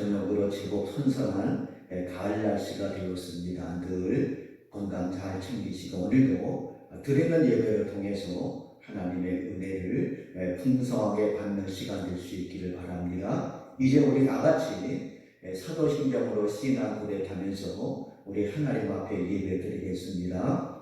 저녁으로 제법 선선한 가을 날씨가 되었습니다. 늘 건강 잘 챙기시고 오늘도 드리는 예배를 통해서 하나님의 은혜를 풍성하게 받는 시간 될 수 있기를 바랍니다. 이제 우리 다 같이 사도신경으로 씨나 고백하면서 우리 하나님 앞에 예배 드리겠습니다.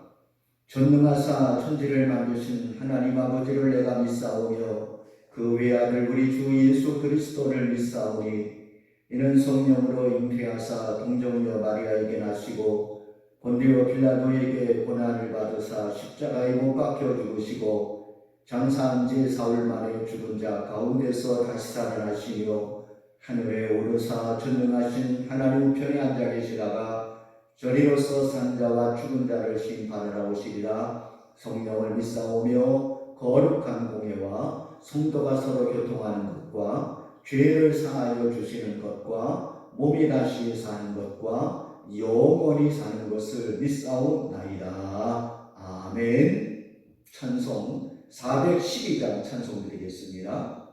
전능하사 천지를 만드신 하나님 아버지를 내가 믿사오며 그 외아들 우리 주 예수 그리스도를 믿사오니 이는 성령으로 잉태하사 동정녀 마리아에게 나시고 본디오 빌라도에게 고난을 받으사 십자가에 못 박혀 죽으시고 장사한 지 사흘 만에 죽은 자 가운데서 다시 살아나시며 하늘에 오르사 전능하신 하나님 우편에 앉아 계시다가 저리로서 산 자와 죽은 자를 심판하러 오시리라. 성령을 믿사오며 거룩한 공예와 성도가 서로 교통하는 것과 죄를 사하여 주시는 것과 몸이 다시 사는 것과 영원히 사는 것을 믿사옵나이다. 아멘. 찬송 412장 찬송 드리겠습니다.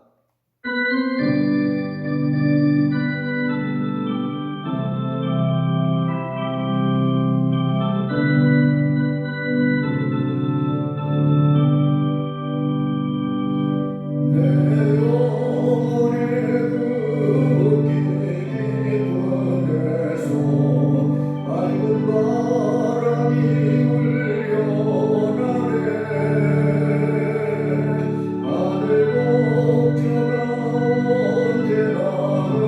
하늘 목자가 언제나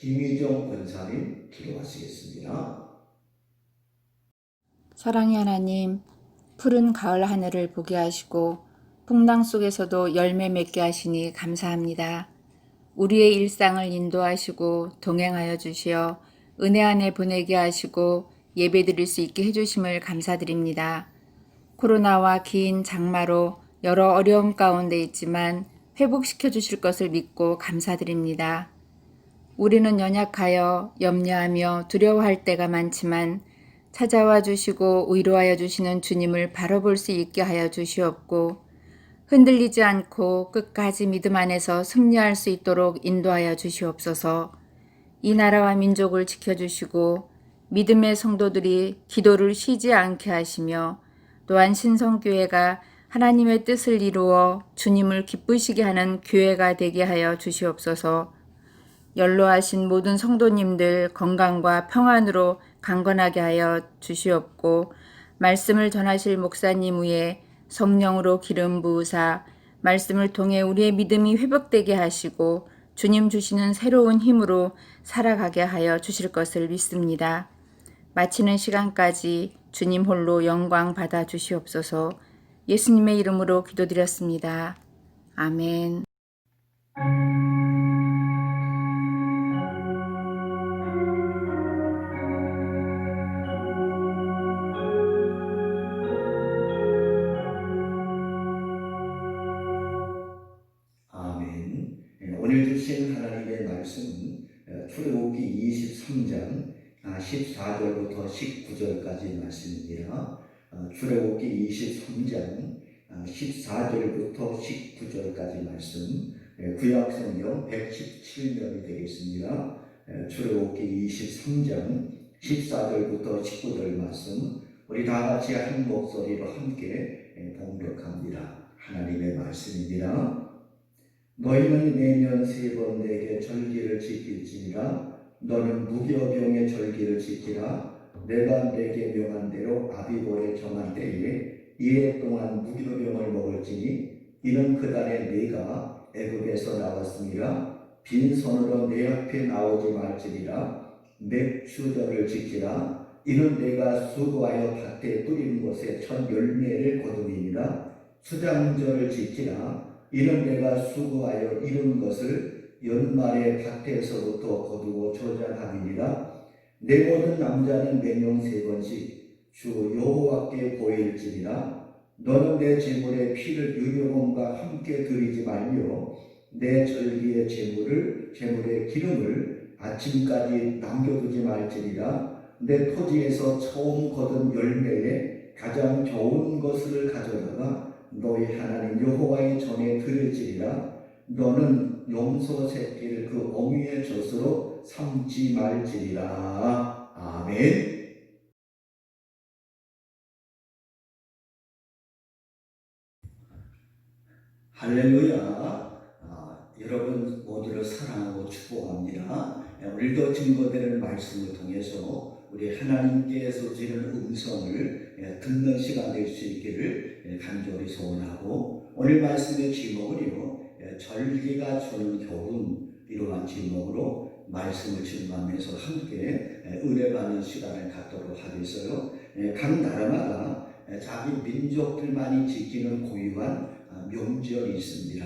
김희정 권사님 기도하시겠습니다. 사랑의 하나님, 푸른 가을 하늘을 보게 하시고 풍랑 속에서도 열매 맺게 하시니 감사합니다. 우리의 일상을 인도하시고 동행하여 주시어 은혜 안에 보내게 하시고 예배드릴 수 있게 해주심을 감사드립니다. 코로나와 긴 장마로 여러 어려움 가운데 있지만 회복시켜 주실 것을 믿고 감사드립니다. 우리는 연약하여 염려하며 두려워할 때가 많지만 찾아와 주시고 위로하여 주시는 주님을 바라볼 수 있게 하여 주시옵고 흔들리지 않고 끝까지 믿음 안에서 승리할 수 있도록 인도하여 주시옵소서. 이 나라와 민족을 지켜주시고 믿음의 성도들이 기도를 쉬지 않게 하시며 또한 신성교회가 하나님의 뜻을 이루어 주님을 기쁘시게 하는 교회가 되게 하여 주시옵소서. 연로하신 모든 성도님들 건강과 평안으로 강건하게 하여 주시옵고 말씀을 전하실 목사님 위에 성령으로 기름 부으사 말씀을 통해 우리의 믿음이 회복되게 하시고 주님 주시는 새로운 힘으로 살아가게 하여 주실 것을 믿습니다. 마치는 시간까지 주님 홀로 영광 받아 주시옵소서. 예수님의 이름으로 기도드렸습니다. 아멘. 아멘. 오늘 주신 하나님의 말씀은 출애굽기 23장 14절부터 19절까지 말씀입니다. 출애굽기 23장 14절부터 19절까지 말씀, 구약성경 117면이 되겠습니다. 출애굽기 23장 14절부터 19절 말씀, 우리 다 같이 한 목소리로 함께 봉독합니다. 하나님의 말씀입니다. 너희는 매년 3번 내게 절기를 지킬지니라. 너는 무교병의 절기를 지키라. 내가 내게 명한 대로 아비보에 정한 때에 이해 동안 무교병을 먹을지니 이는 그날에 네가 애굽에서 나왔으니라. 빈손으로 내 앞에 나오지 말지니라. 맥주절을 지키라. 이는 내가 수고하여 밭에 뿌리는 곳에 첫 열매를 거두니라. 수장절을 지키라. 이는 내가 수고하여 이룬 것을 연말에 밭에서부터 거두고 저장함이니라. 내 모든 남자는 매년 3번씩 주 여호와께 보일지니라. 너는 내 제물의 피를 유병원과 함께 드리지 말며 내 절기의 제물의 기름을 아침까지 남겨두지 말지니라. 내 토지에서 처음 거둔 열매에 가장 좋은 것을 가져다가 너희 하나님 여호와의 전에 드릴지니라. 너는 염소 새끼를 그 어미의 젖으로 삼지 말지니라. 아멘. 할렐루야. 여러분 모두를 사랑하고 축복합니다. 오늘도 증거되는 말씀을 통해서 우리 하나님께서 주시는 음성을 듣는 시간 될 수 있기를 간절히 소원하고, 오늘 말씀의 제목은요, 절기가 주는 교훈, 이러한 제목으로 말씀을 증거하면서 함께 은혜받는 시간을 갖도록 하겠어요. 각 나라마다 자기 민족들만이 지키는 고유한 명절이 있습니다.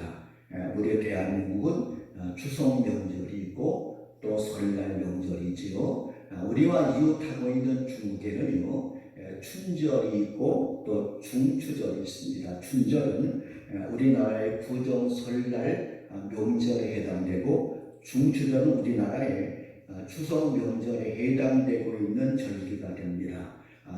우리 대한민국은 추석 명절이 있고 또 설날 명절이 있지요. 우리와 이웃하고 있는 중국에는요, 춘절이 있고 또 중추절이 있습니다. 춘절은 우리나라의 구정 설날 명절에 해당되고, 중추절은 우리나라의 추석 명절에 해당되고 있는 절기가 됩니다.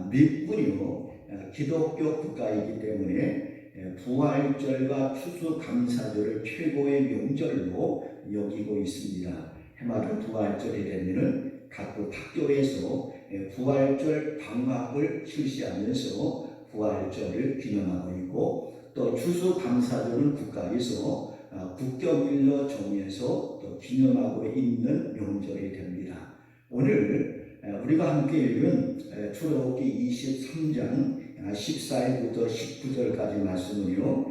미국은요, 기독교 국가이기 때문에 부활절과 추수감사절을 최고의 명절로 여기고 있습니다. 해마다 부활절이 되면은 각국 학교에서 부활절 방학을 실시하면서 부활절을 기념하고 있고, 또 추수감사절은 국가에서 국경일로 정해서 또 기념하고 있는 명절이 됩니다. 오늘 우리가 함께 읽은 출애굽기 23장 14절부터 19절까지 말씀은요,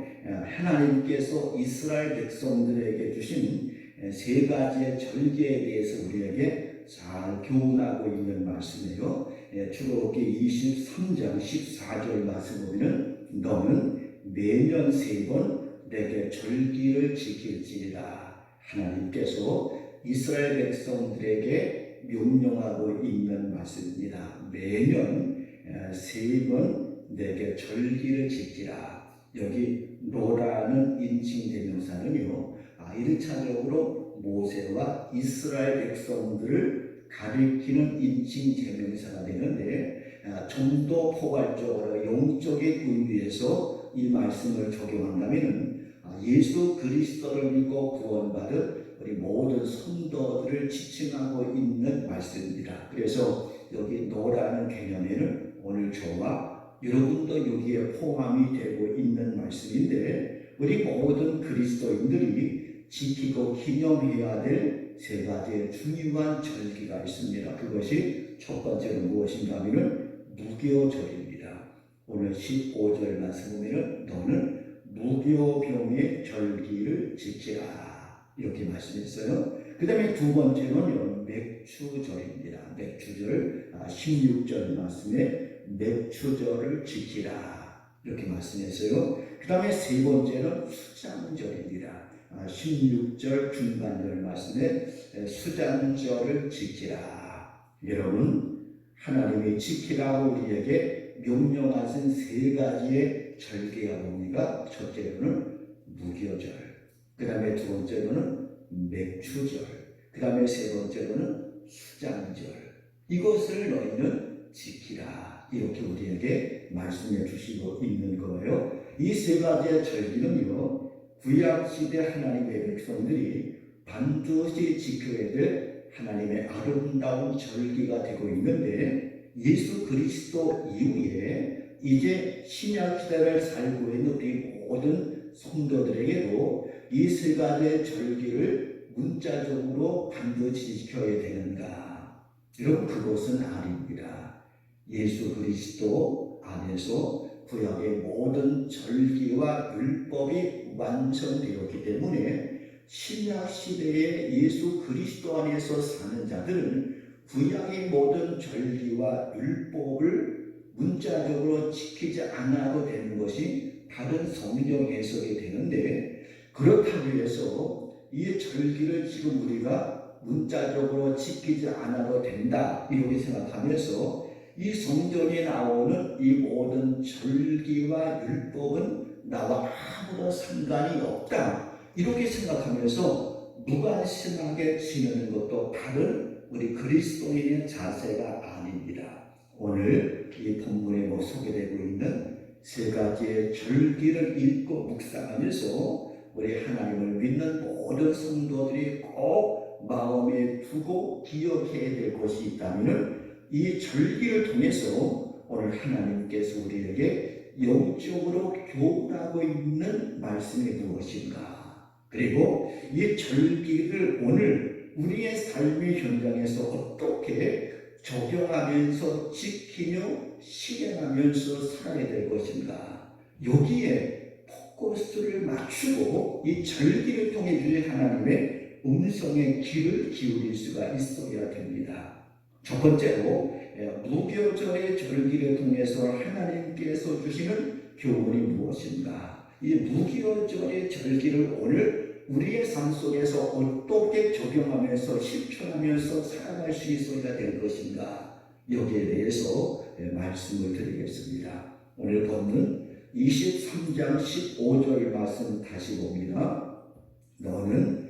하나님께서 이스라엘 백성들에게 주신 세 가지의 절기에 대해서 우리에게 잘 교훈하고 있는 말씀이에요. 출애굽기 23장 14절 말씀 보면 너는 매년 3번 내게 절기를 지킬지니라. 하나님께서 이스라엘 백성들에게 명령하고 있는 말씀입니다. 매년 3번 내게 절기를 지키라. 여기 노라는 인칭 대명사는요, 1차적으로 모세와 이스라엘 백성들을 가리키는 인칭 대명사가 되는데, 좀 더 포괄적으로 영적인 의미에서 이 말씀을 적용한다면 예수 그리스도를 믿고 구원받은 우리 모든 성도들을 지칭하고 있는 말씀입니다. 그래서 여기 노라는 개념에는 오늘 저와 여러분도 여기에 포함이 되고 있는 말씀인데, 우리 모든 그리스도인들이 지키고 기념해야 될 세 가지의 중요한 절기가 있습니다. 그것이 첫 번째로 무엇인가 하면 무교절입니다. 오늘 15절 말씀 보면 너는 무교병의 절기를 지키라, 이렇게 말씀했어요. 그 다음에 두 번째는 맥추절입니다. 맥추절 16절 말씀에 맥추절을 지키라, 이렇게 말씀했어요. 그 다음에 세 번째는 수장절입니다. 16절 중간절 말씀에 수장절을 지키라. 여러분, 하나님이 지키라고 우리에게 명령하신 세 가지의 절기가 뭡니까? 첫째로는 무교절, 그 다음에 두 번째로는 맥추절, 그 다음에 세 번째로는 수장절. 이것을 너희는 지키라, 이렇게 우리에게 말씀해 주시고 있는 거예요. 이 세 가지의 절기는요, 구약시대 하나님의 백성들이 반드시 지켜야 될 하나님의 아름다운 절기가 되고 있는데, 예수 그리스도 이후에 이제 신약시대를 살고 있는 우리 모든 성도들에게도 이 세 가지의 절기를 문자적으로 반드시 지켜야 되는가? 여러분, 그것은 아닙니다. 예수 그리스도 안에서 구약의 모든 절기와 율법이 완성되었기 때문에 신약시대의 예수 그리스도 안에서 사는 자들은 구약의 모든 절기와 율법을 문자적으로 지키지 않아도 되는 것이 다른 성경 해석이 되는데, 그렇다고 해서 이 절기를 지금 우리가 문자적으로 지키지 않아도 된다, 이렇게 생각하면서 이 성경에 나오는 이 모든 절기와 율법은 나와 아무런 상관이 없다, 이렇게 생각하면서 무관심하게 지내는 것도 다른 우리 그리스도인의 자세가 아닙니다. 오늘 이 본문에 소개되고 있는 세 가지의 절기를 읽고 묵상하면서 우리 하나님을 믿는 모든 성도들이 꼭 마음에 두고 기억해야 될 것이 있다면, 이 절기를 통해서 오늘 하나님께서 우리에게 영적으로 교훈하고 있는 말씀이 무엇인가, 그리고 이 절기를 오늘 우리의 삶의 현장에서 어떻게 적용하면서 지키며 실행하면서 살아야 될 것인가, 여기에 포커스를 맞추고 이 절기를 통해 주신 하나님의 음성의 귀를 기울일 수가 있어야 됩니다. 첫 번째로 무교절의 절기를 통해서 하나님께서 주시는 교훈이 무엇인가? 이 무교절의 절기를 오늘 우리의 삶 속에서 어떻게 적용하면서 실천하면서 살아갈 수 있어야 될 것인가? 여기에 대해서 말씀을 드리겠습니다. 오늘 본문 23장 15절 말씀 다시 봅니다. 너는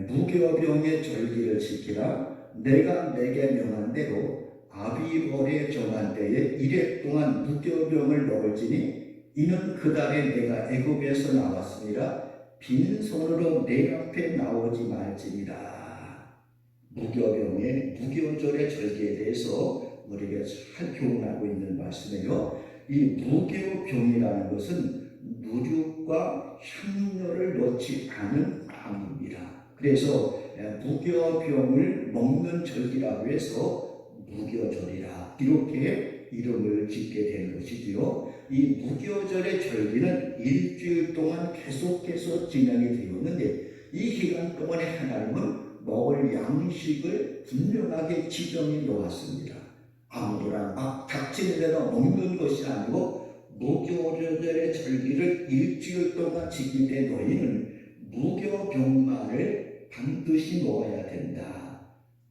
무교병의 절기를 지키라. 내가 내게 명한 대로 아비벌에 정한 때에 이래 동안 무교병을 먹을지니 이는 그 달에 내가 애굽에서 나왔으니라. 빈손으로 내 앞에 나오지 말지니라. 무교병의 무교절의 절기에 대해서 우리에게 잘 교훈하고 있는 말씀이에요. 이 무교병이라는 것은 누룩과 향료를 넣지 않은 암입니다. 그래서 무교병을 먹는 절기라고 해서 무교절이라 이렇게 이름을 짓게 된 것이지요. 이 무교절의 절기는 일주일 동안 계속해서 진행이 되었는데, 이 기간 동안에 하나님은 먹을 양식을 분명하게 지정해 놓았습니다. 아무거나 막 닥치는 대로 먹는 것이 아니고 무교절의 절기를 일주일 동안 지키되 너희는 무교병만을 반드시 먹어야 된다.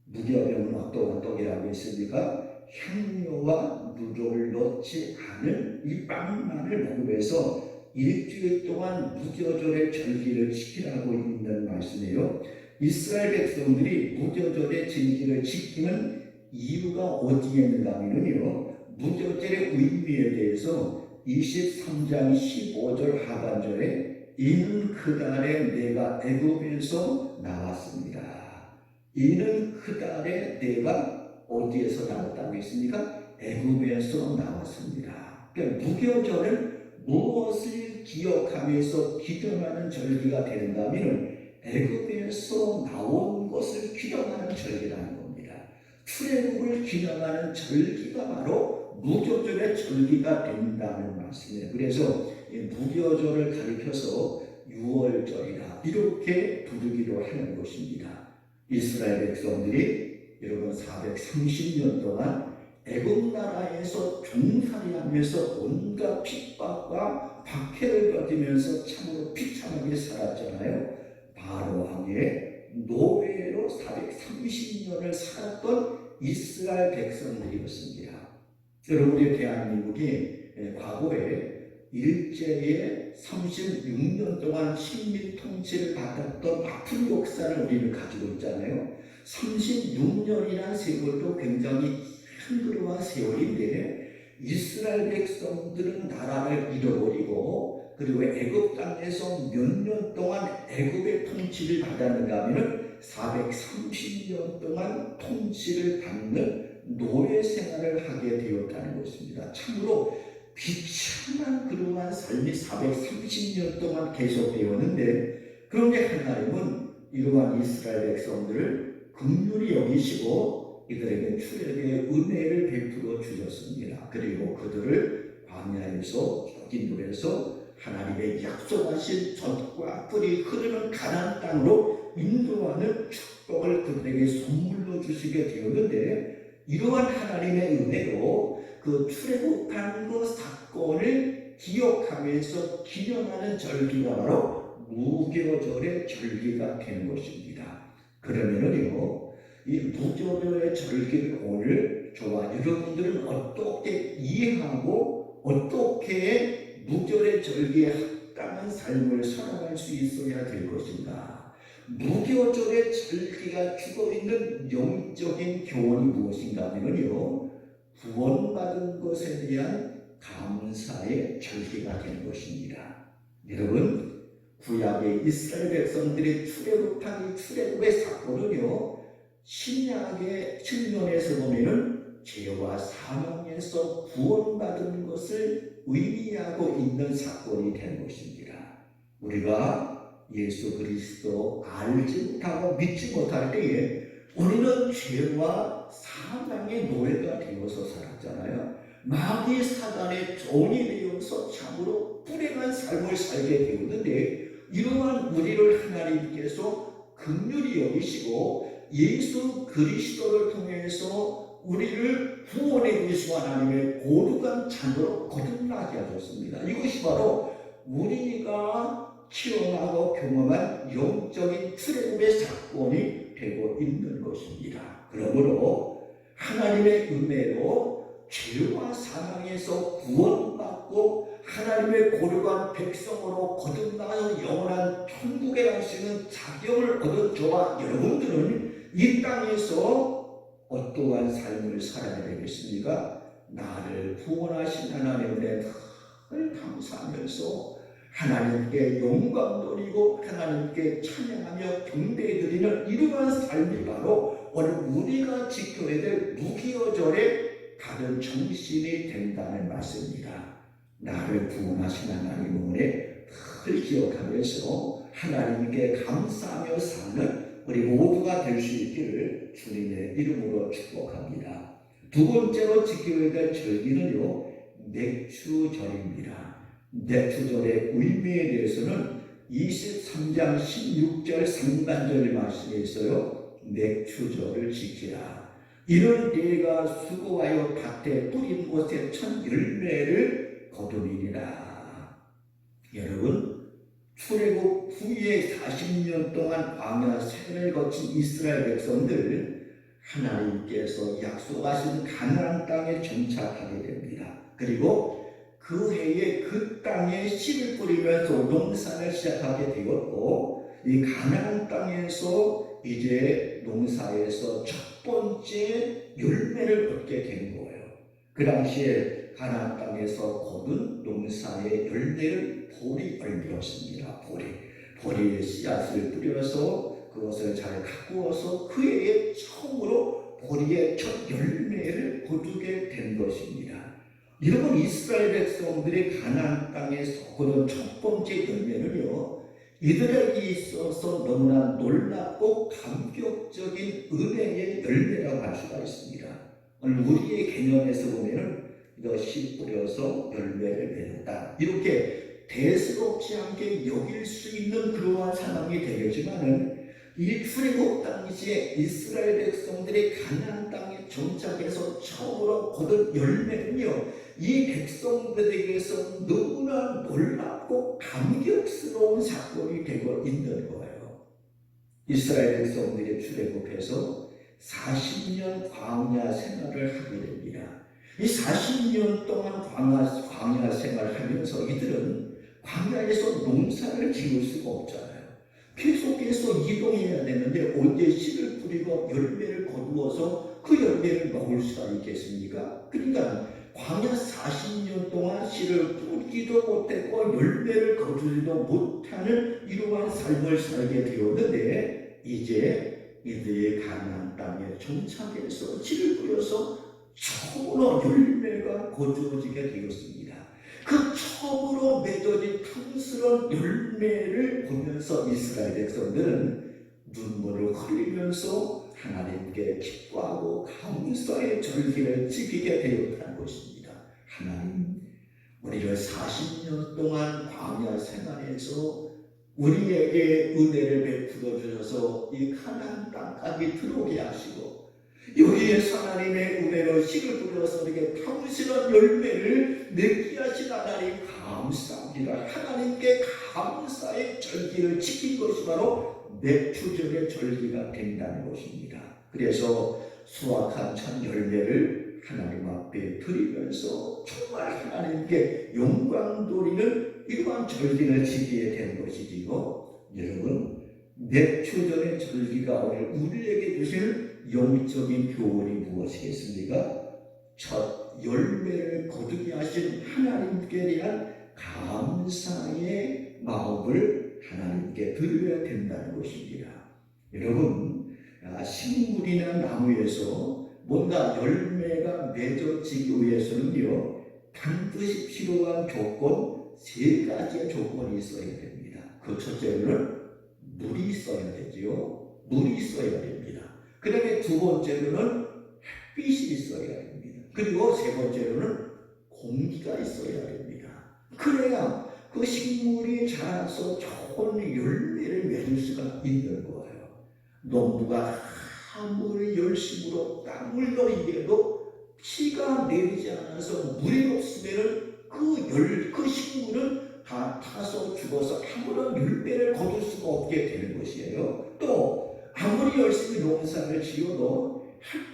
무교병은 어떠한 떡이라고 했습니까? 향료와 누룩을 넣지 않은 이 빵만을 먹으면서 일주일 동안 무교절의 절기를 지키라고 있는 말씀이에요. 이스라엘 백성들이 무교절의 절기를 지키는 이유가 어디에 있는가 하면요, 무교절의 의미에 대해서 23장 15절 하반절에 이는 그달에 내가 애굽에서 나왔습니다. 이는 그달에 내가 어디에서 나왔다고 했습니까? 애굽에서 나왔습니다. 그러니까 무교절은 무엇을 기억하면서 기념하는 절기가 되는가하면 애굽에서 나온 것을 기념하는 절기라는 겁니다. 출애굽을 기념하는 절기가 바로 무교절의 절기가 된다는 말씀이에요. 그래서 이 무교절을 가리켜서 유월절이라 이렇게 부르기로 하는 것입니다. 이스라엘 백성들이 여러분 430년 동안 애굽 나라에서 종살이하면서 온갖 핍박과 박해를 받으면서 참으로 비참하게 살았잖아요. 바로 왕의 노예로 430년을 살았던 이스라엘 백성들이었습니다. 여러분, 우리 대한민국이 과거에 일제의 36년 동안 식민 통치를 받았던 아픈 역사를 우리는 가지고 있잖아요. 36년이라는 세월도 굉장히 힘들어한 세월인데 이스라엘 백성들은 나라를 잃어버리고 그리고 애굽 땅에서 몇 년 동안 애굽의 통치를 받았는가 하면 430년 동안 통치를 받는 노예 생활을 하게 되었다는 것입니다. 참으로 비참한 그러한 삶이 430년 동안 계속되었는데, 그런데 하나님은 이러한 이스라엘 백성들을 긍휼히 여기시고 이들에게 출애굽의 은혜를 베풀어 주셨습니다. 그리고 그들을 광야에서 인도해서 하나님의 약속하신 젖과 꿀이 흐르는 가나안 땅으로 인도하는 축복을 그들에게 선물로 주시게 되었는데, 이러한 하나님의 은혜로 그 출애굽한 그 사건을 기억하면서 기념하는 절기가 바로 무교절의 절기가 되는 것입니다. 그러면은요, 이 무교절의 절기를 오늘 저와 여러분들은 어떻게 이해하고 어떻게 무교절의 절기에 합당한 삶을 살아갈 수 있어야 될 것인가? 무교절의 절기가 주고 있는 영적인 교훈이 무엇인가 하면요, 구원받은 것에 대한 감사의 절기가 되는 것입니다. 여러분, 구약의 이스라엘 백성들이 출애굽한 이 출애굽의 사건은요, 신약의 측면에서 보면은 죄와 사망에서 구원받은 것을 의미하고 있는 사건이 된 것입니다. 우리가 예수 그리스도 알지 못하고 믿지 못할 때에 우리는 죄와 사망의 노예가 되어서 살았잖아요. 마귀 사단의 종이 되어서 참으로 불행한 삶을 살게 되었는데, 이러한 우리를 하나님께서 긍휼히 여기시고 예수 그리스도를 통해서 우리를 구원해 주시고 하나님의 거룩한 자녀로 거듭나게 하셨습니다. 이것이 바로 우리가 체험하고 경험한 영적인 출애굽의 사건이 되고 있는 것입니다. 그러므로 하나님의 은혜로 죄와 사망에서 구원받고 하나님의 거룩한 백성으로 거듭나서 영원한 천국에 갈 수 있는 자격을 얻은 저와 여러분들은 이 땅에서 어떠한 삶을 살아야 되겠습니까? 나를 구원하신 하나님의 늘 감사하면서 하나님께 영광 돌리고 하나님께 찬양하며 경배드리는 이러한 삶이 바로 오늘 우리가 지켜야 될 무교절의 다른 정신이 된다는 말씀입니다. 나를 구원하신 하나님의 늘 기억하면서 하나님께 감사하며 사는 우리 모두가 될 수 있기를 주님의 이름으로 축복합니다. 두 번째로 지켜야 될 절기는요, 맥주절입니다. 맥주절의 의미에 대해서는 23장 16절 상반절 말씀에 있어요. 맥추절을 지키라. 이는 네가 수고하여 밭에 뿌린 곳에 첫 열매를 거두리니라. 여러분, 출애굽 후에 40년 동안 광야 생활을 거친 이스라엘 백성들, 하나님께서 약속하신 가나안 땅에 정착하게 됩니다. 그리고 그 해에 그 땅에 씨를 뿌리면서 농사를 시작하게 되었고, 이 가나안 땅에서 이제 농사에서 첫 번째 열매를 얻게 된 거예요. 그 당시에 가나안 땅에서 거둔 농사의 열매를 보리 열매였습니다. 보리에 씨앗을 뿌려서 그것을 잘 가꾸어서 그 해에 처음으로 보리의 첫 열매를 거두게 된 것입니다. 여러분, 이스라엘 백성들이 가나안 땅에서 거둔 첫 번째 열매는요, 이들에게 있어서 너무나 놀랍고 감격적인 은혜의 열매라고 할 수가 있습니다. 오늘 우리의 개념에서 보면은 너 씨 뿌려서 열매를 맺었다, 이렇게 대수롭지 않게 여길 수 있는 그러한 상황이 되겠지만은, 이 출애굽 당시에 이스라엘 백성들이 가나안 땅에 정착해서 처음으로 거둔 열매는요, 이 백성들에게서 너무나 놀랍고 감격스러운 사건이 되고 있는 거예요. 이스라엘 백성들이 출애굽해서 40년 광야 생활을 하게 됩니다. 이 40년 동안 광야 생활을 하면서 이들은 광야에서 농사를 지을 수가 없잖아요. 계속해서 이동해야 되는데 언제 씨를 뿌리고 열매를 거두어서 그 열매를 먹을 수가 있겠습니까? 그러니까 광야 40년 동안 씨를 뿌리지도 못했고 열매를 거두지도 못하는 이러한 삶을 살게 되었는데, 이제 이들의 가나안 땅에 정착해서 씨를 뿌려서 처음으로 열매가 거두어지게 되었습니다. 그 처음으로 맺어진 탐스러운 열매를 보면서 이스라엘 백성들은 눈물을 흘리면서 하나님께 기뻐하고 감사의 절기를 지키게 되었다는 것입니다. 하나님, 우리를 40년 동안 광야 생활에서 우리에게 은혜를 베풀어 주셔서 이 가나안 땅까지 들어오게 하시고, 여기에서 하나님의 은혜로 씨를 뿌려서 이렇게 탐스러운 열매를 맺게 하신 하나님 감사합니다. 하나님께 감사의 절기를 지킨 것이 바로 맥추절의 절기가 된다는 것입니다. 그래서 수확한 첫 열매를 하나님 앞에 드리면서 정말 하나님께 영광 돌리는 이러한 절기를 지키게 된 것이지요. 여러분, 맥추절의 절기가 오늘 우리에게 주실 영적인 교훈이 무엇이겠습니까? 첫 열매를 거두게 하신 하나님께 대한 감사의 마음을 하나님께 드려야 된다는 것입니다. 여러분, 식물이나 나무에서 뭔가 열매가 맺어지기 위해서는요, 반드시 필요한 조건 3가지의 조건이 있어야 됩니다. 그 첫째로는 물이 있어야 되지요. 물이 있어야 됩니다. 그 다음에 두 번째로는 햇빛이 있어야 됩니다. 그리고 세 번째로는 공기가 있어야 됩니다. 그래야 그 식물이 자라서 좋은 열매를 맺을 수가 있는 거예요. 농부가 아무리 열심으로 땀을 흘려도 비가 내리지 않아서 물이 없으면 그 식물은 다 타서 죽어서 아무런 열매를 거둘 수가 없게 되는 것이에요. 또 아무리 열심히 농사를 지어도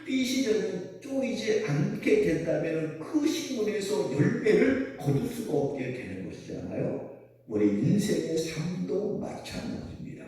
햇빛이 쪼이지 않게 된다면 그 식물에서 열매를 거둘 수가 없게 되는 것이잖아요. 우리 인생의 삶도 마찬가지입니다.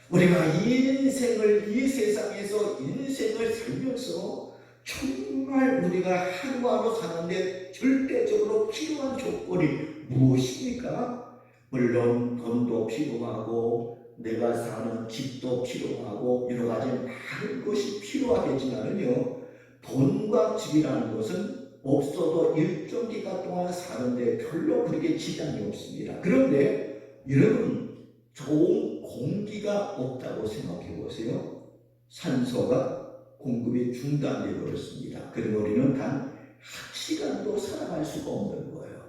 우리가 이 세상에서 인생을 살면서 정말 우리가 하루하루 사는데 절대적으로 필요한 조건이 무엇입니까? 물론 돈도 필요하고 내가 사는 집도 필요하고 여러 가지 많은 것이 필요하겠지만요, 돈과 집이라는 것은 없어도 일정 기간 동안 사는데 별로 그렇게 지장이 없습니다. 그런데 여러분, 좋은 공기가 없다고 생각해 보세요. 산소가 공급이 중단되어 버렸습니다. 그리고 우리는 단 1시간도 살아갈 수가 없는 거예요.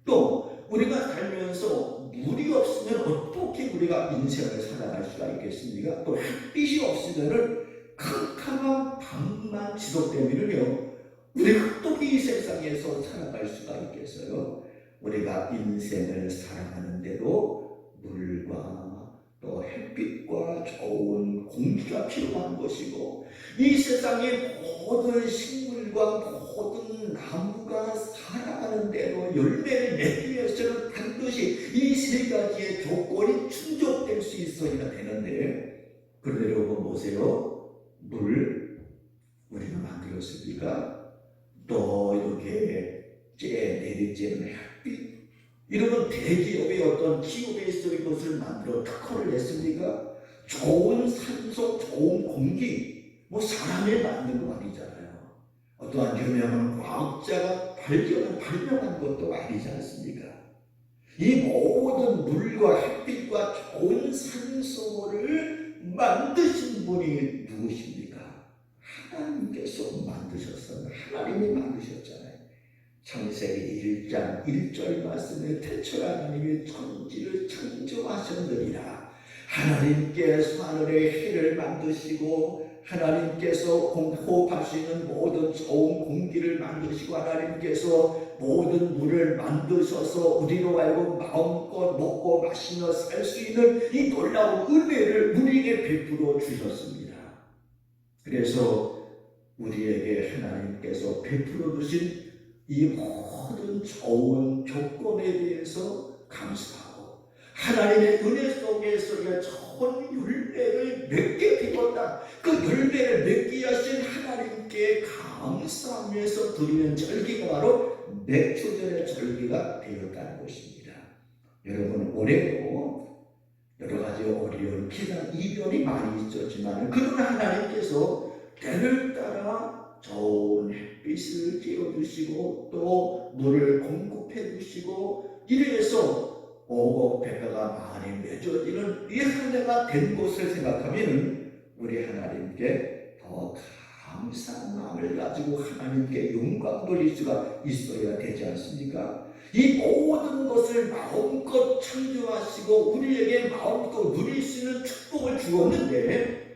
또 우리가 살면서 물이 없으면 어떻게 우리가 인생을 살아갈 수가 있겠습니까? 또 햇빛이 없으면은 캄캄한 밤만 지속되면요 우리가 어떻게 이 세상에서 살아갈 수가 있겠어요? 우리가 인생을 살아가는데도 물과 또 햇빛과 좋은 공기가 필요한 것이고, 이 세상의 모든 식물과 모든 나무가 살아가는데도 열매를 맺기 위해서는 반드시 이 세 가지의 조건이 충족될 수 있어야 되는데, 그런데 여러분 보세요. 물 우리가 만들었습니까? 또 이렇게 내리쬐는 햇빛, 이러면 대기업의 어떤 기업에서 이것을 만들어 특허를 냈습니까? 좋은 산소, 좋은 공기, 뭐 사람이 만든 거 아니잖아요. 어떠한 유명한 과학자가 발명한 것도 아니지 않습니까? 이 모든 물과 햇빛과 좋은 산소를 만드신 분이 누구십니까? 하나님께서 만드셨어요. 하나님이 만드셨잖아요. 창세기 1장 1절 말씀에 태초에 하나님이 천지를 창조하셨느니라. 하나님께서 하늘의 해를 만드시고, 하나님께서 호흡할 수 있는 모든 좋은 공기를 만드시고, 하나님께서 모든 물을 만드셔서 우리로 하여금 마음껏 먹고 마시며 살 수 있는 이 놀라운 은혜를 우리에게 베풀어 주셨습니다. 그래서 우리에게 하나님께서 베풀어 주신 이 모든 좋은 조건에 대해서 감사하고, 하나님의 은혜 속에서 좋은 열매를 맺게 되었다. 그 열매를 맺게 하신 하나님께 감사하면서 드리는 절기가 바로 맥주절의 절기가 되었다는 것입니다. 여러분, 올해도 여러 가지 어려운 기상 이변이 많이 있었지만, 그러나 하나님께서 때를 따라 좋은 햇빛을 띄워주시고 또 물을 공급해 주시고, 이래서 오고 배가가 많이 맺어지는 이 한 해가 된 것을 생각하면 우리 하나님께 더 감사한 마음을 가지고 하나님께 영광 돌릴 수가 있어야 되지 않습니까? 이 모든 것을 마음껏 창조하시고 우리에게 마음껏 누릴 수 있는 축복을 주었는데,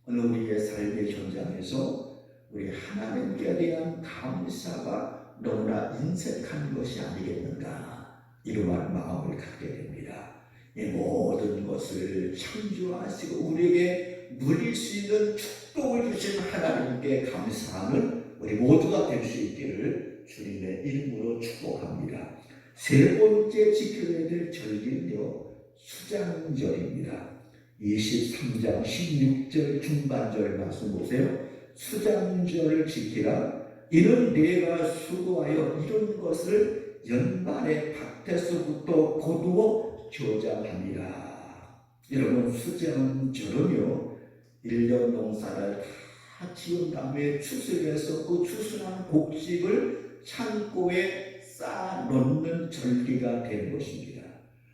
오늘 우리의 삶의 현장에서 우리 하나님께 대한 감사가 너무나 인색한 것이 아니겠는가, 이러한 마음을 갖게 됩니다. 이 모든 것을 창조하시고 우리에게 누릴 수 있는 축복을 주신 하나님께 감사하는 우리 모두가 될 수 있기를 주님의 이름으로 축복합니다. 세 번째 지켜야 될 절기는요, 수장절입니다. 23장 16절 중반절 말씀 보세요. 수장절을 지키라. 이는 내가 수고하여 이룬 것을 연말에 밭에서부터 거두어 저장하니라. 여러분, 수장절은요, 1년 농사를 다 지은 다음에 추수해서 그 추수한 곡식을 창고에 쌓아 놓는 절기가 되는 것입니다.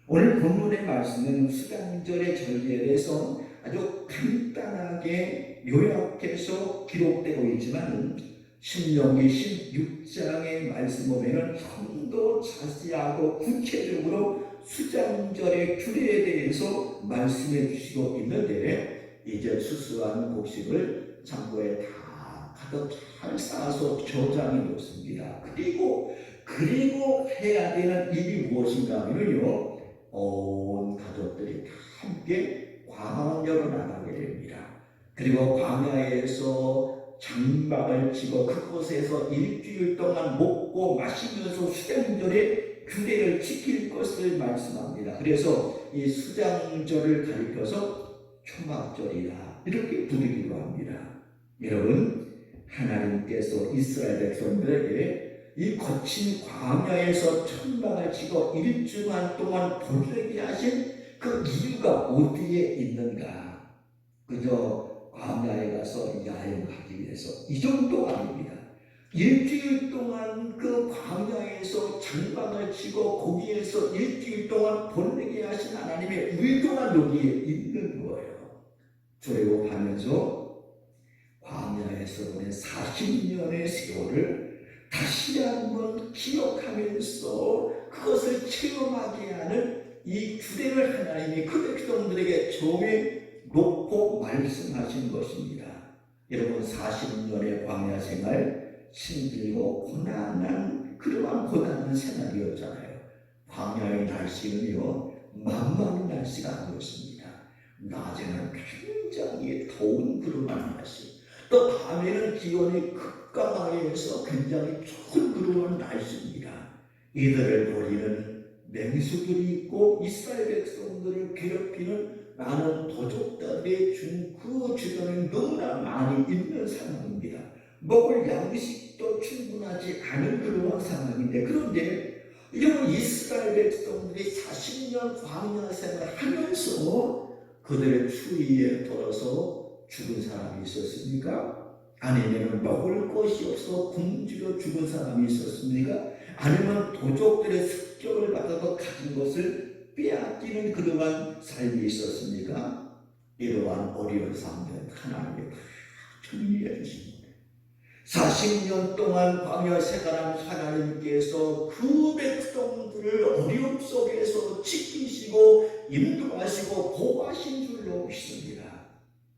오늘 본문의 말씀은 수장절의 절기에 대해서 아주 간단하게 요약해서 기록되고 있지만, 신명기 16장의 말씀 보면은 좀 더 자세하고 구체적으로 수장절의 규례에 대해서 말씀해 주시고 있는데, 이제 추수한 곡식을 창고에 다 가득 잘 쌓아서 저장해 놓습니다. 그리고 해야 되는 일이 무엇인가 하면요, 온 가족들이 다 함께 광야로 나가게 됩니다. 그리고 광야에서 장막을 치고 그곳에서 일주일 동안 먹고 마시면서 수장절의 규례를 지킬 것을 말씀합니다. 그래서 이 수장절을 가리켜서 초막절이다, 이렇게 부르기도 합니다. 여러분, 하나님께서 이스라엘 백성들에게 이 거친 광야에서 천막을 치고 일주일 동안 보내게 하신 그 이유가 어디에 있는가? 그저 광야에 가서 야영하기 위해서, 이 정도가 아닙니다. 일주일 동안 그 광야에서 장막을 치고 거기에서 일주일 동안 보내게 하신 하나님의 의도가 여기에 있는 거예요. 출애굽하면서 광야에서 보낸 40년의 세월을 다시 한번 기억하면서 그것을 체험하게 하는 이 주례를 하나님이 그 백성들에게 정해 놓고 말씀하신 것입니다. 여러분 40년의 광야 생활 힘들고 고난한 그러한 고난한 생활이었잖아요. 광야의 날씨는요 만만한 날씨가 아니었습니다. 낮에는 굉장히 더운 그러한 날씨, 또 밤에는 기온이 극강하게 해서 굉장히 추운 그러한 날씨입니다. 이들을 노리는 맹수들이 있고 이스라엘 백성들을 괴롭히는 많은 도적들의 그 주변에 너무나 많이 있는 상황입니다. 먹을 양식도 충분하지 않은 그러한 상황인데, 그런데 이런 이스라엘 백성들이 40년 광야 생활을 하면서 그들의 추위에 떨어서 죽은 사람이 있었습니까? 아니면 먹을 것이 없어 굶주려 죽은 사람이 있었습니까? 아니면 도적들의 습격을 받아서 가진 것을 빼앗기는 그러한 삶이 있었습니까? 이러한 어려운 상황은 하나님이 다 정리해 주십니다. 40년 동안 광야 생활한 하나님께서 그 백성들을 어려움 속에서 지키시고 인도하시고 보호하신 줄로 믿습니다.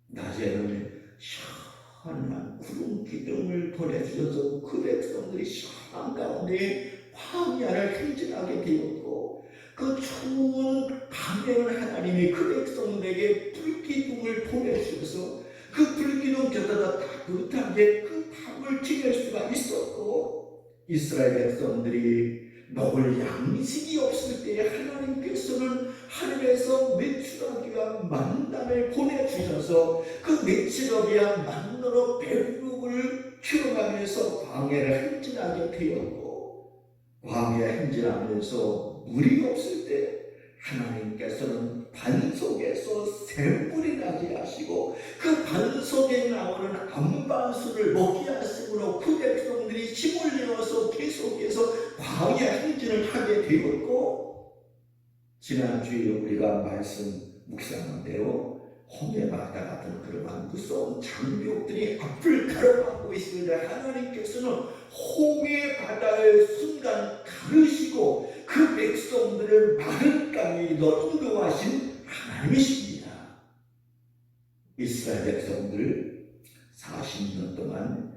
낮에는 시원한 구름 기둥을 보내주셔서 그 백성들이 시원한 가운데 광야를 행진하게 되었고, 그 추운 밤에는 하나님이 그 백성들에게 불기둥을 보내주셔서 그 불기둥 곁에다 따뜻하게 그 밤을 지낼 수가 있었고, 이스라엘 백성들이 먹을 양식이 없을 때 하나님께서는 하늘에서 매출하기 위한 만나를 보내주셔서 그 매출하기 위한 만나로 배부를 키워가면서 광야를 행진하게 되었고, 광야에 행진하면서 물이 없을 때 하나님께서는 반 속에서 샘물이 나게 하시고 그 반 속에 나오는 암반수를 먹게 하심으로 그 백성들이 힘을 내어서 계속해서 광야 행진을 하게 되었고, 지난주에 우리가 말씀 묵상한 대로 홍해 바다 같은 그러한 무서운 장벽들이 앞을 가로막고 있으면 하나님께서는 홍해 바다의 순간 가르시고 그 백성들을 마른 땅에 인도하신 하나님이십니다. 이스라엘 백성들 40년 동안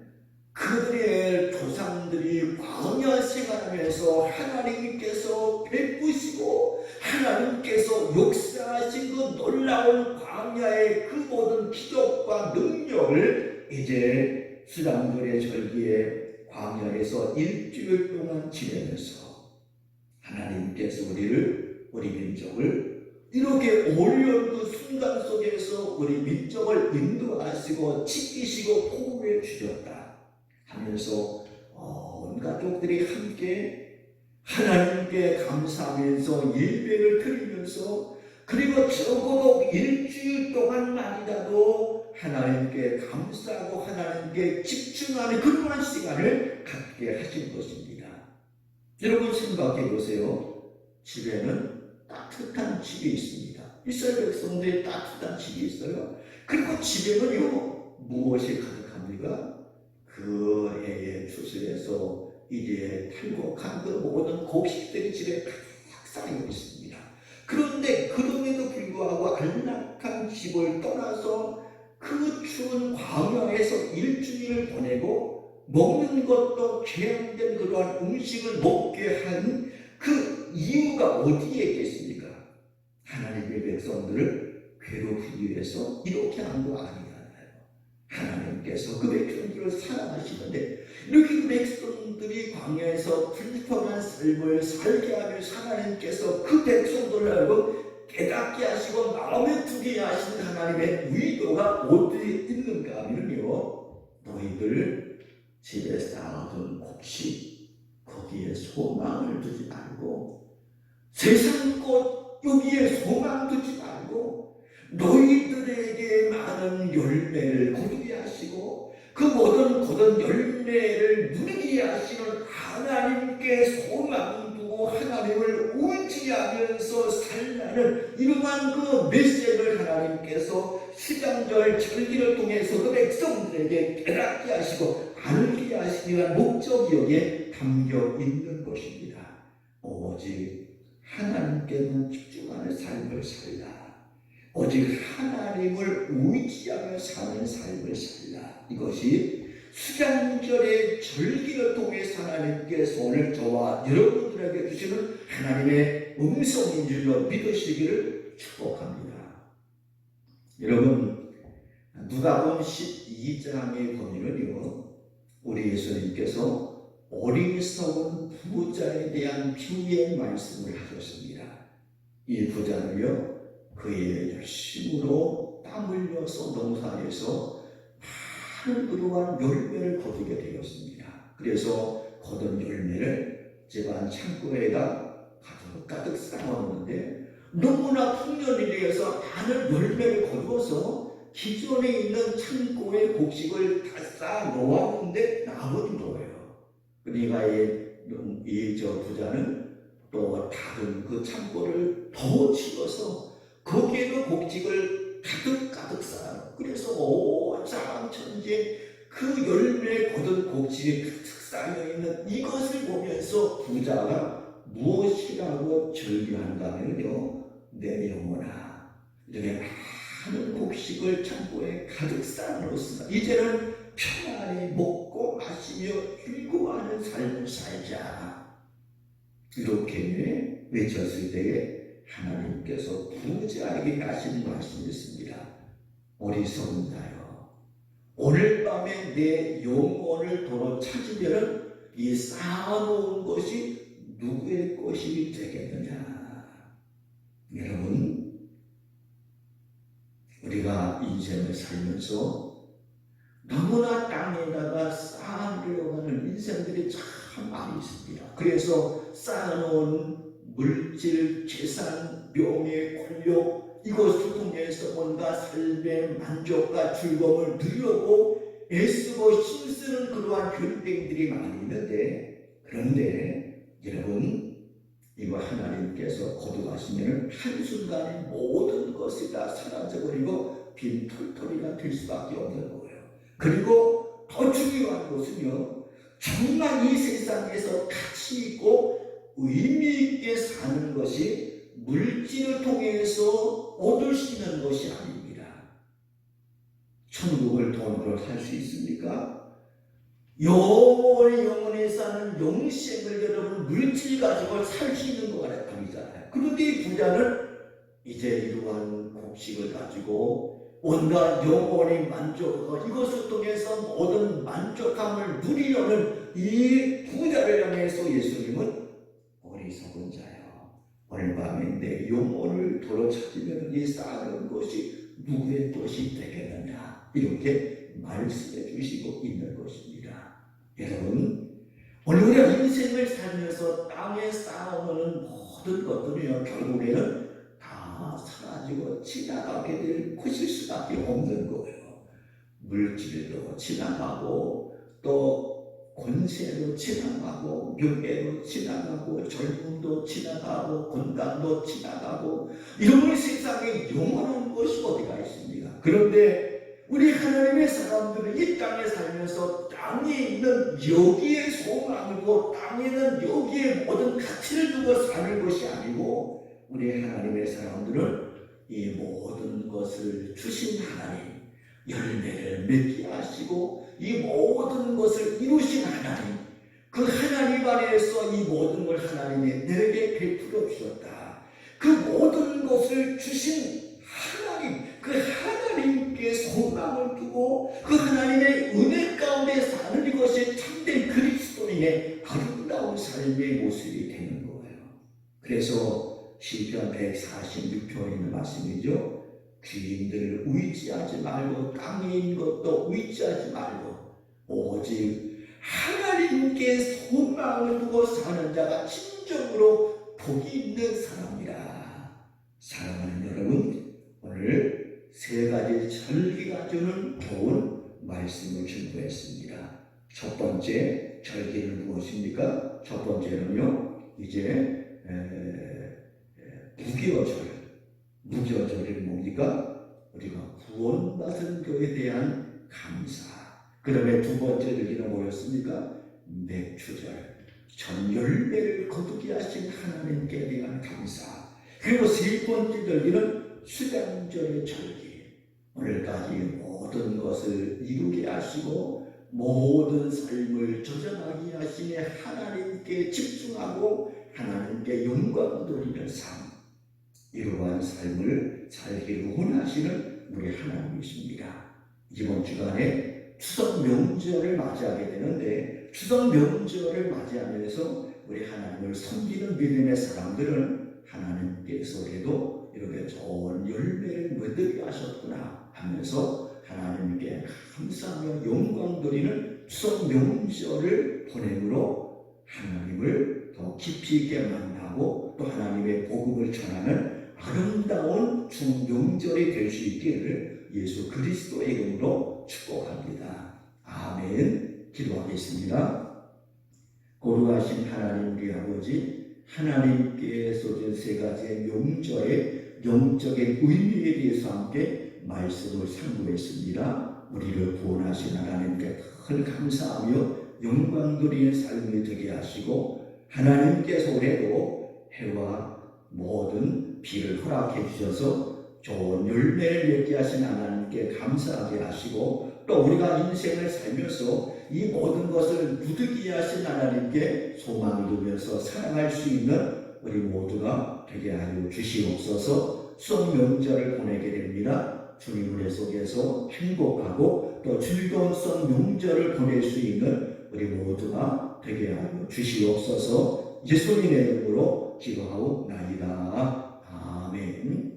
그들의 조상들이 광야 생활하면서 하나님께서 베푸시고 하나님께서 역사하신 그 놀라운 광야의 그 모든 기적과 능력을 이제 수장절의 절기에 광야에서 일주일 동안 지내면서 하나님께서 우리 민족을 이렇게 어려운 그 순간 속에서 우리 민족을 인도하시고 지키시고 보호해 주셨다 하면서 온 가족들이 함께 하나님께 감사하면서 예배를 드리면서, 그리고 적어도 일주일 동안만이라도 하나님께 감사하고 하나님께 집중하는 그러한 시간을 갖게 하신 것입니다. 여러분 생각해 보세요. 집에는 따뜻한 집이 있습니다. 이스라엘 백성들의 따뜻한 집이 있어요. 그리고 집에는요 무엇이 가득합니까? 그 해의 추수에서 이제 탈곡한 그 모든 곡식들이 집에 가득 쌓여 있습니다. 그런데 그럼에도 불구하고 안락한 집을 떠나서 그 추운 광야에서 일주일을 보내고 먹는 것도 죄악된 그러한 음식을 먹게 한 그 이유가 어디에 있겠습니까? 하나님의 백성들을 괴롭히기 위해서 이렇게 한 거 아니잖아요. 하나님께서 그 백성들을 사랑하시는데 이렇게 그 백성들이 광야에서 불편한 삶을 살게 하면서 하나님께서 그 백성들을 알고 깨닫게 하시고 마음에 두게 하신 하나님의 의도가 어디에 있는가 하면요, 너희들 집에 쌓아둔 곡식 거기에 소망을 두지 말고, 세상 것 여기에 소망 두지 말고 너희들에게 많은 열매를 거두게 하시고 그 모든 열매를 누리게 하시는 하나님께 소망 두고 하나님을 의지하면서 살라는 이러한 그 메시지를 하나님께서 수장절 절기를 통해서 그 백성들에게 깨닫게 하시고 알게 하시기 위한 목적이 여기에 담겨 있는 것입니다. 오직 하나님께만 집중하는 삶을 살라. 오직 하나님을 의지하며 사는 삶을 살라. 이것이 수장절의 절기를 통해서 하나님께서 오늘 저와 여러분들에게 주시는 하나님의 음성인 줄로 믿으시기를 축복합니다. 여러분, 누가복음 12장에 보면요, 우리 예수님께서 어리석은 부자에 대한 비유의 말씀을 하셨습니다. 이 부자는요, 그의 열심으로 땀 흘려서 농사에서 많은 그러한 열매를 거두게 되었습니다. 그래서 거둔 열매를 집안 창고에다 가득 쌓아놓는데 너무나 풍년이라서 많은 열매를 거두어서 기존에 있는 창고에 곡식을 다 쌓아 놓았는데 나머진 거예요. 그러니까 이 부자는 또 다른 그 창고를 더 지어서 거기에도 곡식을 가득 쌓아요. 그래서 온 사람 천지에 그 열매 거둔 곡식이 가득 쌓여있는 이것을 보면서 부자가 무엇이라고 절규한가 하면요, 내 영혼아, 이렇게 많은 곡식을 창고에 가득 쌓아놓았으나 이제는 편안히 먹고 마시며 즐거워하는 삶을 살자. 이렇게 외쳤을 때에 하나님께서 부자에게 하신 말씀이 있습니다. 어리석은 자여, 오늘 밤에 내 영혼을 도로 찾으면 이 쌓아놓은 것이 누구의 것이 되겠느냐. 여러분, 우리가 인생을 살면서 너무나 땅에다가 쌓으려고 하는 인생들이 참 많이 있습니다. 그래서 쌓아놓은 물질, 재산, 명예, 권력, 이것을 통해서 뭔가 삶의 만족과 즐거움을 누리려고 애쓰고 힘쓰는 그러한 현대인들이 많이 있는데, 그런데 여러분, 이거 하나님께서 거두가시면 한순간에 모든 것이 다 사라져버리고 빈 털털이가 될 수밖에 없는 거예요. 그리고 더 중요한 것은요, 정말 이 세상에서 가치 있고 의미 있게 사는 것이 물질을 통해서 얻을 수 있는 것이 아닙니다. 천국을 돈으로 살 수 있습니까? 영원히 사는 영생을 여러분 물질 가지고 살 수 있는 것 아니잖아요. 그런데 이 부자는 이제 이러한 곡식을 가지고 온갖 영원히 만족하고 이것을 통해서 모든 만족함을 누리려는 이 부자를 향해서 예수님은 어리석은 자여, 오늘 밤에 내 영혼을 도로 찾으면 이 쌓아놓은 것이 누구의 것이 되겠느냐, 이렇게 말씀해 주시고 있는 것입니다. 여러분, 오늘 우리가 인생을 살면서 땅에 쌓아놓는 모든 것들이요, 결국에는 다 사라지고 지나가게 될 것일 수밖에 없는 거예요. 물질도 지나가고 또 권세도 지나가고 명예도 지나가고 젊음도 지나가고 건강도 지나가고 이런 세상에 영원한 것이 어디가 있습니까? 그런데 우리 하나님의 사람들은 이 땅에 살면서 땅에 있는 여기에 소망이고 땅에는 여기에 모든 가치를 두고 사는 것이 아니고, 우리 하나님의 사람들은 이 모든 것을 주신 하나님, 열매를 맺게 하시고 이 모든 것을 이루신 하나님, 그 하나님 안에서 이 모든 걸 하나님이 내게 베풀어 주셨다. 그 모든 것을 주신 하나님, 그 하나님께 소망을 두고 그 하나님의 은혜 가운데 사는 이것이 참된 그리스도인의 아름다운 삶의 모습이 되는 거예요. 그래서 시편 146편에 있는 말씀이죠. 귀인들을 의지하지 말고 땅에 있는 것도 의지하지 말고 오직 하나님께 소망을 두고 사는 자가 진정으로 복이 있는 사람이라. 사랑하는 여러분, 오늘 세 가지 절기가 주는 좋은 말씀을 준비했습니다. 첫 번째 절기는 무엇입니까? 첫 번째는요, 이제 무교절이 뭡니까? 우리가 구원받은 것에 대한 감사. 그 다음에 두 번째 절기는 뭐였습니까? 맥주절. 전 열매를 거두게 하신 하나님께 대한 감사. 그리고 세 번째 절기는 수장절의 절기. 오늘까지 모든 것을 이루게 하시고 모든 삶을 조정하게 하시니 하나님께 집중하고 하나님께 영광 돌리는 삶. 이러한 삶을 살기를 원하시는 우리 하나님이십니다. 이번 주간에 추석 명절을 맞이하게 되는데 추석 명절을 맞이하면서 우리 하나님을 섬기는 믿음의 사람들은 하나님께서도 이렇게 좋은 열매를 맺게 하셨구나 하면서 하나님께 감사하며 영광 드리는 추석 명절을 보냄으로 하나님을 더 깊이 있게 만나고 또 하나님의 복음을 전하는 아름다운 명절이 될 수 있기를 예수 그리스도의 이름으로 축복합니다. 아멘. 기도하겠습니다. 거룩하신 하나님 우리 아버지, 하나님께서 준 세 가지의 명절의 영적인 의미에 대해서 함께 말씀을 상고했습니다. 우리를 구원하신 하나님께 큰 감사하며 영광 드리는 삶이 되게 하시고 하나님께서 올해도 해와 모든 비를 허락해 주셔서 좋은 열매를 맺게 하신 하나님께 감사하게 하시고 또 우리가 인생을 살면서 이 모든 것을 부득이 하신 하나님께 소망을 두면서 사랑할 수 있는 우리 모두가 되게 하여 주시옵소서. 수업 명절을 보내게 됩니다. 주님 은혜 속에서 행복하고 또 즐거운 수업 명절을 보낼 수 있는 우리 모두가 되게 하여 주시옵소서. 예수님의 이름으로 기도하옵나이다. 아멘.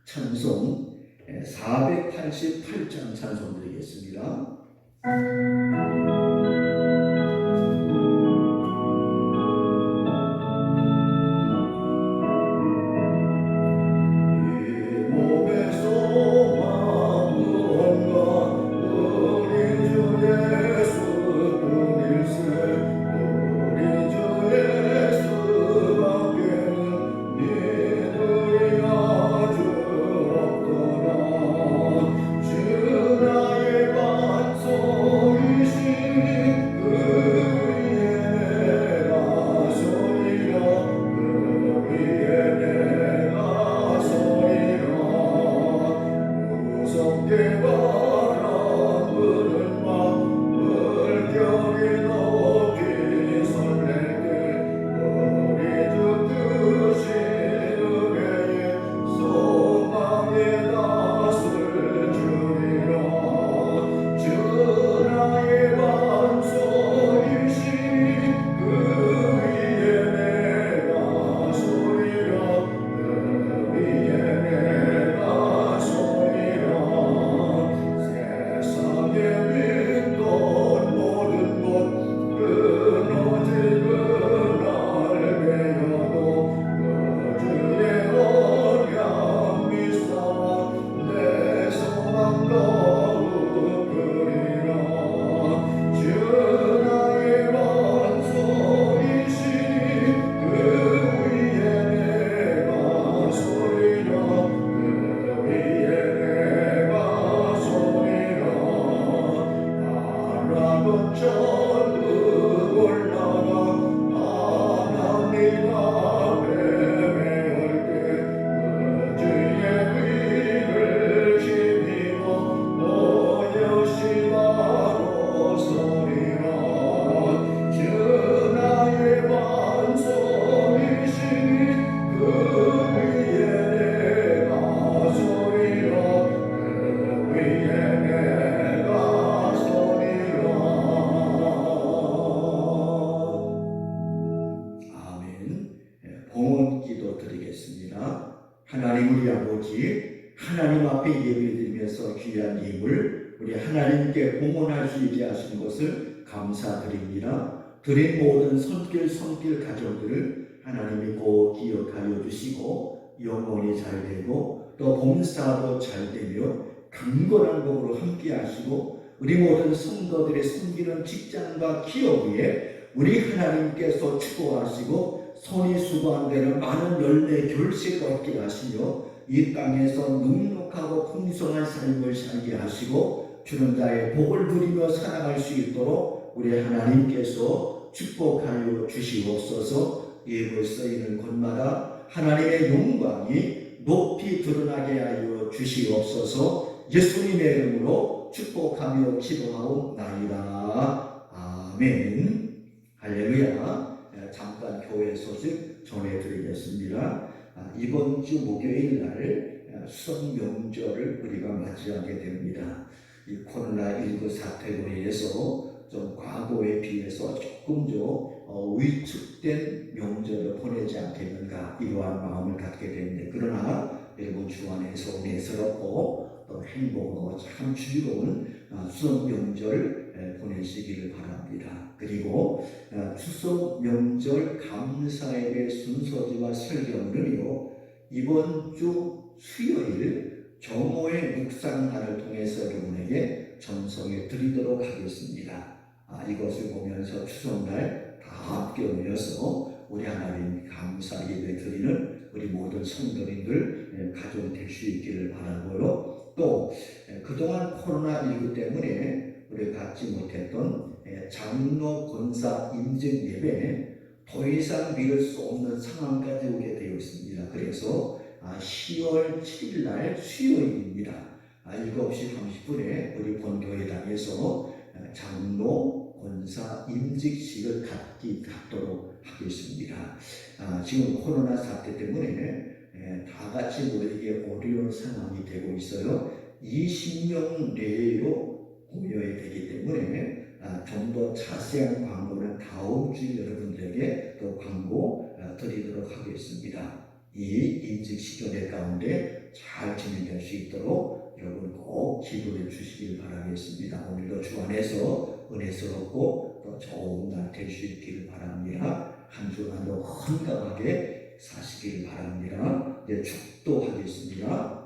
찬송 488장 찬송 드리겠습니다. 하나님 우리 아버지, 하나님 앞에 예배드리면서 귀한 예물 우리 하나님께 봉헌할 수 있게 하신 것을 감사드립니다. 드린 모든 손길 가정들을 하나님이 꼭 기억하여 주시고 영혼이 잘 되고 또 봉사도 잘 되며 강건한 법으로 함께 하시고 우리 모든 성도들의 섬기는 직장과 기업 위에 우리 하나님께서 축복하시고 손이 수고한되는 많은 열매 결실을 얻게 하시며 이 땅에서 넉넉하고 풍성한 삶을 살게 하시고 주는 자의 복을 누리며 살아갈 수 있도록 우리 하나님께서 축복하여 주시옵소서. 예물 쓰이는 곳마다 하나님의 영광이 높이 드러나게 하여 주시옵소서. 예수님의 이름으로 축복하며 기도하옵나이다. 아멘. 할렐루야. 잠깐 교회 소식 전해드리겠습니다. 이번 주 목요일 날 수석 명절을 우리가 맞이하게 됩니다. 이 코로나19 사태로 인해서 좀 과거에 비해서 조금 위축된 명절을 보내지 않겠는가 이러한 마음을 갖게 됩니다. 그러나 여러분 주 안에서 은혜스럽고 또 행복하고 참 즐거운 추석 명절 보내시기를 바랍니다. 그리고 추석 명절 감사예배 순서지와 설교는요, 이번 주 수요일 정오의 묵상단을 통해서 여러분에게 전송해 드리도록 하겠습니다. 이것을 보면서 추석날 다 함께 모여서 우리 하나님 감사 예배 드리는 우리 모든 성도님들 가족 될 수 있기를 바라고요. 또 그동안 코로나19 때문에 우리가 갖지 못했던 장로 권사 인증 예배 더 이상 미룰 수 없는 상황까지 오게 되어 있습니다. 그래서 10월 7일 날 수요일입니다. 7시 30분에 우리 본교회당에서 장로 권사 임직식을 갖도록 하겠습니다. 지금 코로나 사태 때문에 다 같이 모이기 어려운 상황이 되고 있어요. 20명 내로 모여야 되기 때문에 좀 더 자세한 광고는 다음 주 여러분들에게 또 광고 드리도록 하겠습니다. 이 인직 시간의 가운데 잘 진행될 수 있도록 여러분 꼭 기도해 주시길 바라겠습니다. 오늘도 주 안에서 은혜스럽고 또 좋은 날 될 수 있기를 바랍니다. 한 주간도 건강하게 사시길 바랍니다. 이제 축도하겠습니다.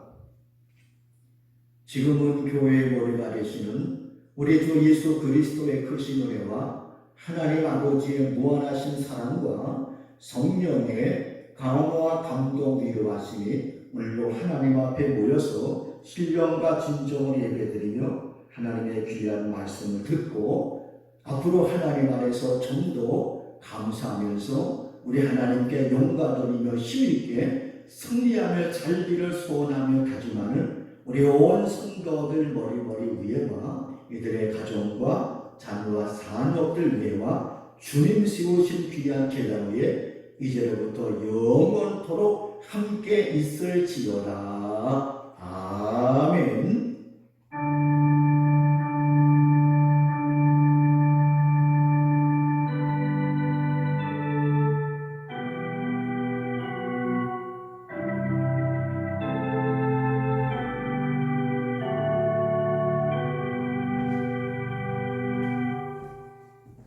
지금은 교회의 머리가 되시는 우리 주 예수 그리스도의 크신 은혜와 하나님 아버지의 무한하신 사랑과 성령의 강화와 감동 위로하심이 오늘도 하나님 앞에 모여서 신령과 진정을 예배드리며 하나님의 귀한 말씀을 듣고 앞으로 하나님 안에서 좀 더 감사하면서 우리 하나님께 영광 돌리며 힘있게 승리하며 살기를 소원하며 다짐하는 우리 온 성도들 머리 위에와 이들의 가정과 자녀와 산업들 위에와 주님 세우신 귀한 계단 위에 이제로부터 영원토록 함께 있을지어다.